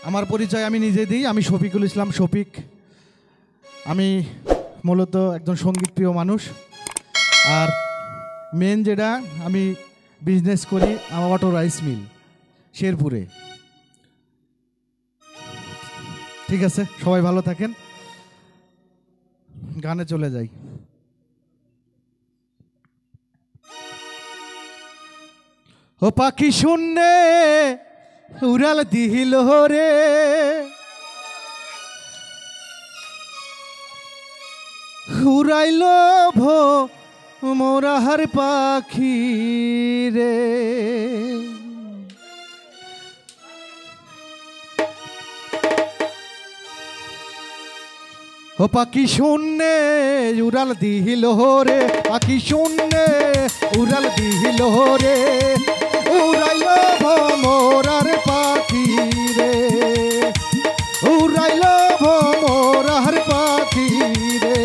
আমার পরিচয় আমি নিজে দিই। আমি শফিকুল ইসলাম শফিক। আমি মূলত একজন সঙ্গীতপ্রিয় মানুষ। আর মেন যেটা আমি বিজনেস করি আমার অটো রাইস মিল শেরপুরে। ঠিক আছে, সবাই ভালো থাকেন। গানে চলে যাই। ও পাখি শূন্যে উড়াল দিল রে, উড়াইল মোরাহার পাখি রে। ও পাখি শূন্যে উড়াল দিল রে, পাখি শূন্যে উড়াল দিল রে, উড়াইল মোরার পাখি রে, উড়াইল মোরার পাখি রে।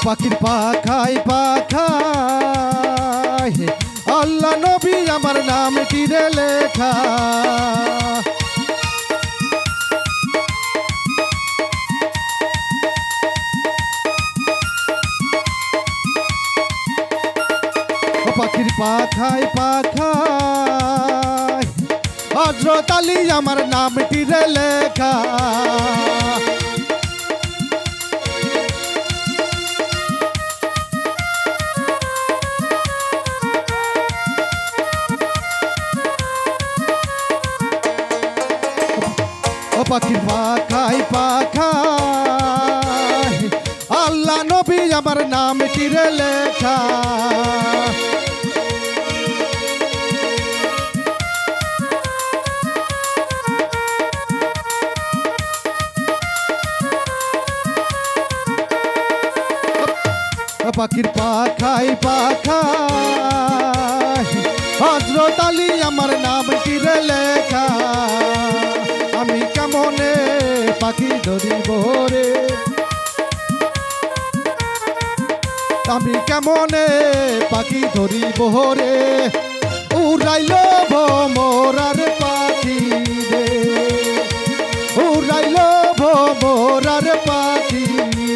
পাখির পাখায় পাখায় আল্লাহ নবী আমার নাম তীরে লেখা। পাখির পাখায় পাখায় হযরত আলী আমার নাম তীরে লেখা। পাখির পাখায় পাখায় আল্লাহ নবী আমার নাম তীরে লেখা। পাখির পাখায় পাখায় হযরত আলী আমার নাম তীরে লেখা। আমি কেমনে পাখি ধরিব রে, আমি কেমনে পাখি ধরিব রে, উড়াইল মোরার পাখি রে, উড়াইল মোরার পাখি রে।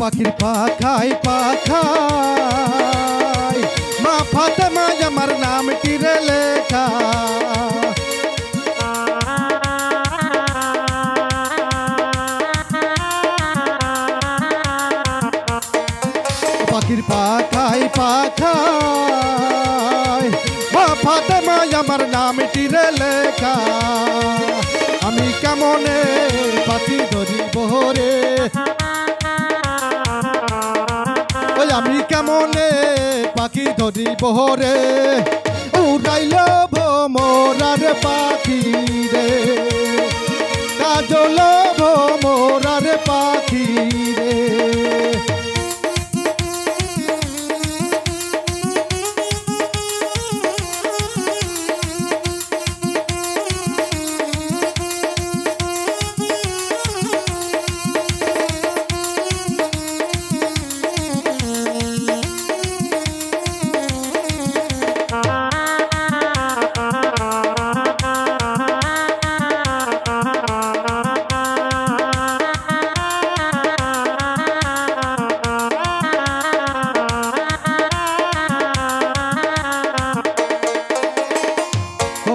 পাখির পাখায় পাখায় মা ফাতেমা আমার নাম তীরে লেখা। পাখির পাখায় পাখায় মা ফাতেমা আমার নাম তীরে লেখা। আমি কেমনে পাখি ধরিব রে, আমি কেমনে পাখি ধরিব রে, উড়াইল মোরার পাখি রে, কাজল মোরার পাখি রে।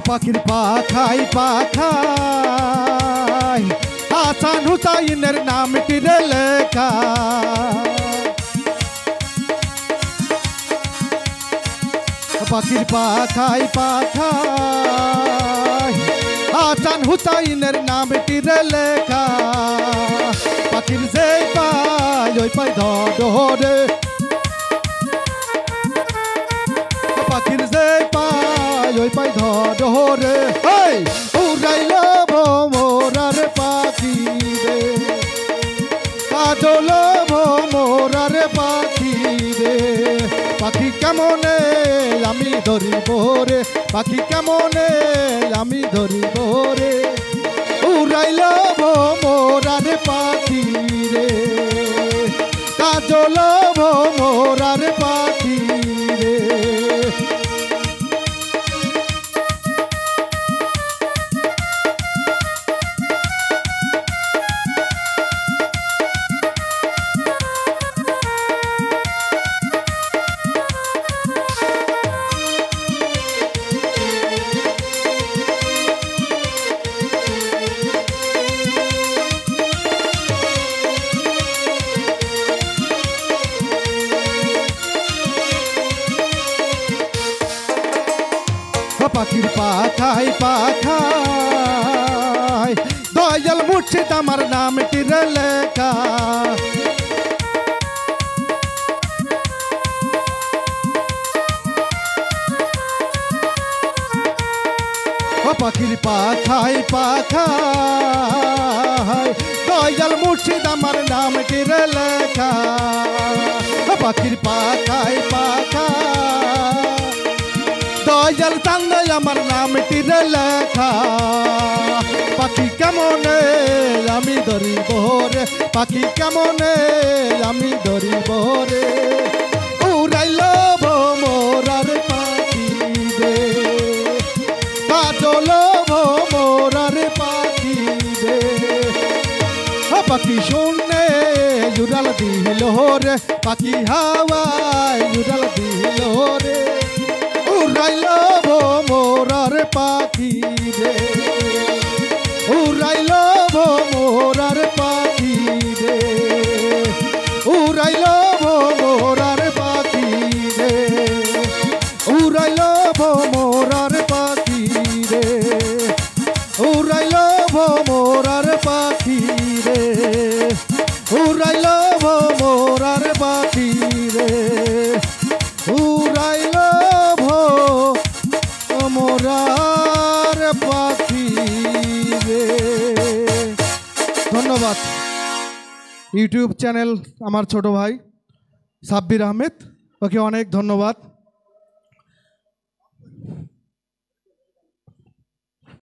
পাখির পাখায় পাখায় হাসান হুসাইনের নাম তীরে লেখা। পাখির পাখায় পাখায় হাসান হুসাইনের নাম তীরে লেখা। পাখির যে পায় ওই পায় ধরে, পাখির যে রে উড়াইল ভোমরার পাখি রে কাজল ভোমরার পাখি রে পাখি কেমনে আমি ধরিব রে পাখি কেমনে আমি ধরিব রে উড়াইল ভোমরার পাখি রে কাজল ভোমরার পাখি রে পাখির পাখায় পাখায় দয়াল মুর্শিদ আমার নামটির লেখা পাখির পাখায় পাখায় দয়াল মুর্শিদ আমার নামটির লেখা পাখির পাখায় পাখায় দয়াল চাঁদ আমার নামটির লেখা পাখি কেমনে আমি ধরিব রে পাখি কেমনে আমি ধরিব রে উড়াইল ভোমরার পাখি রে কাজল ভোমরার পাখি রে পাখি শুনে উড়াল দিল রে পাখি হাওয়ায় উড়াল দিল রে উড়াইল ভোমরার পাখি রে উড়াইল ভোমরার পাখি রে উড়াইল ভোমরার পাখি রে উড়াইল ভোমরার পাখি রে উড়াইল ভোমরার পাখি রে উড়াইল ভোমরার পাখি রে উড়াইল মোরার পাখি রে। ধন্যবাদ। ইউটিউব চ্যানেল আমার ছোট ভাই সাব্বির আহমেদ, ওকে অনেক ধন্যবাদ।